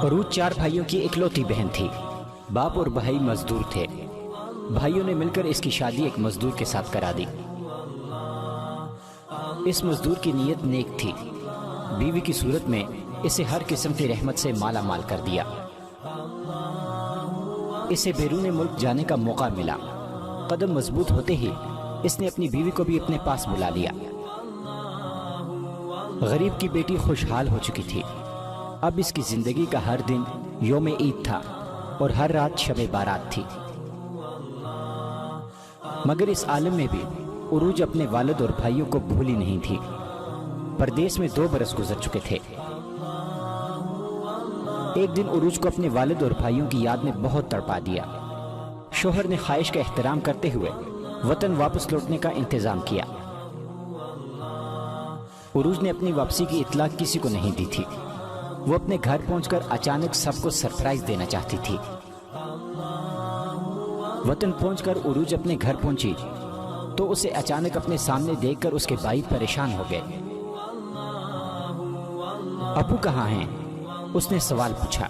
अरूज 4 भाइयों की इकलौती बहन थी। बाप और भाई मजदूर थे। भाइयों ने मिलकर इसकी शादी एक मजदूर के साथ करा दी। इस मजदूर की नीयत नेक थी। बीवी की सूरत में इसे हर किस्म की रहमत से माला माल कर दिया। इसे बैरून मुल्क जाने का मौका मिला। कदम मजबूत होते ही इसने अपनी बीवी को भी अपने पास बुला लिया। गरीब की बेटी खुशहाल हो चुकी थी। अब इसकी जिंदगी का हर दिन योम ईद था और हर रात शब बारात थी। मगर इस आलम में भी उरूज अपने वालिद और भाइयों को भूली नहीं थी। परदेश में 2 बरस गुजर चुके थे। एक दिन उरूज को अपने वालिद और भाइयों की याद ने बहुत तड़पा दिया। शोहर ने ख्वाहिश का एहतराम करते हुए वतन वापस लौटने का इंतजाम किया। उरूज ने अपनी वापसी की इत्तला किसी को नहीं दी थी। वो अपने घर पहुंचकर अचानक सबको सरप्राइज देना चाहती थी। वतन पहुंचकर उरूज अपने घर पहुंची तो उसे अचानक अपने सामने देखकर उसके भाई परेशान हो गए। अबू कहाँ हैं? उसने सवाल पूछा।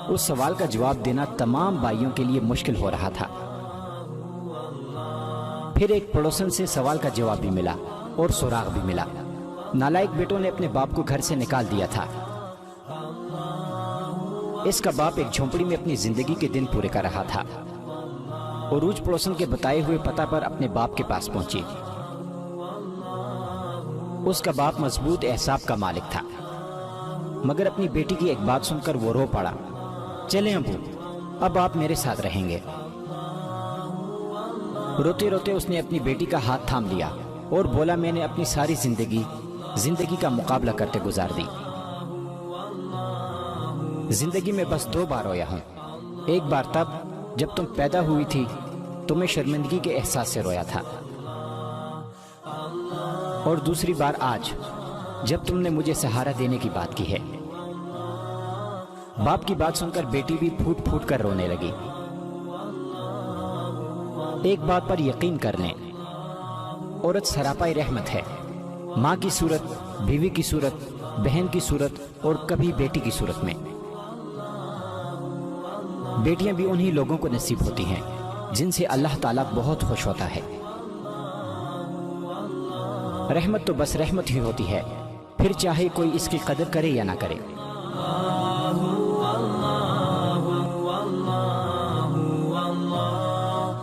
उस सवाल का जवाब देना तमाम भाइयों के लिए मुश्किल हो रहा था। फिर एक पड़ोसन से सवाल का जवाब भी मिला और सुराग भी मिला। नालायक बेटों ने अपने बाप को घर से निकाल दिया था। इसका बाप एक झोंपड़ी में अपनी जिंदगी के दिन पूरे कर रहा था। उरूज पड़ोसन के बताए हुए पता पर अपने बाप के पास पहुंची। उसका बाप मजबूत एहसाब का मालिक था, मगर अपनी बेटी की एक बात सुनकर वो रो पड़ा। चलें अबू, अब आप मेरे साथ रहेंगे। रोते रोते उसने अपनी बेटी का हाथ थाम लिया और बोला, मैंने अपनी सारी जिंदगी का मुकाबला करते गुजार दी। जिंदगी में बस 2 बार रोया हूं। एक बार तब जब तुम पैदा हुई थी तो मैं शर्मिंदगी के एहसास से रोया था, और दूसरी बार आज जब तुमने मुझे सहारा देने की बात की है। बाप की बात सुनकर बेटी भी फूट फूट कर रोने लगी। एक बात पर यकीन कर लें, औरत सरापाई रहमत है। माँ की सूरत, बीवी की सूरत, बहन की सूरत और कभी बेटी की सूरत में। बेटियां भी उन्हीं लोगों को नसीब होती हैं जिनसे अल्लाह ताला बहुत खुश होता है। रहमत तो बस रहमत ही होती है, फिर चाहे कोई इसकी कदर करे या ना करे।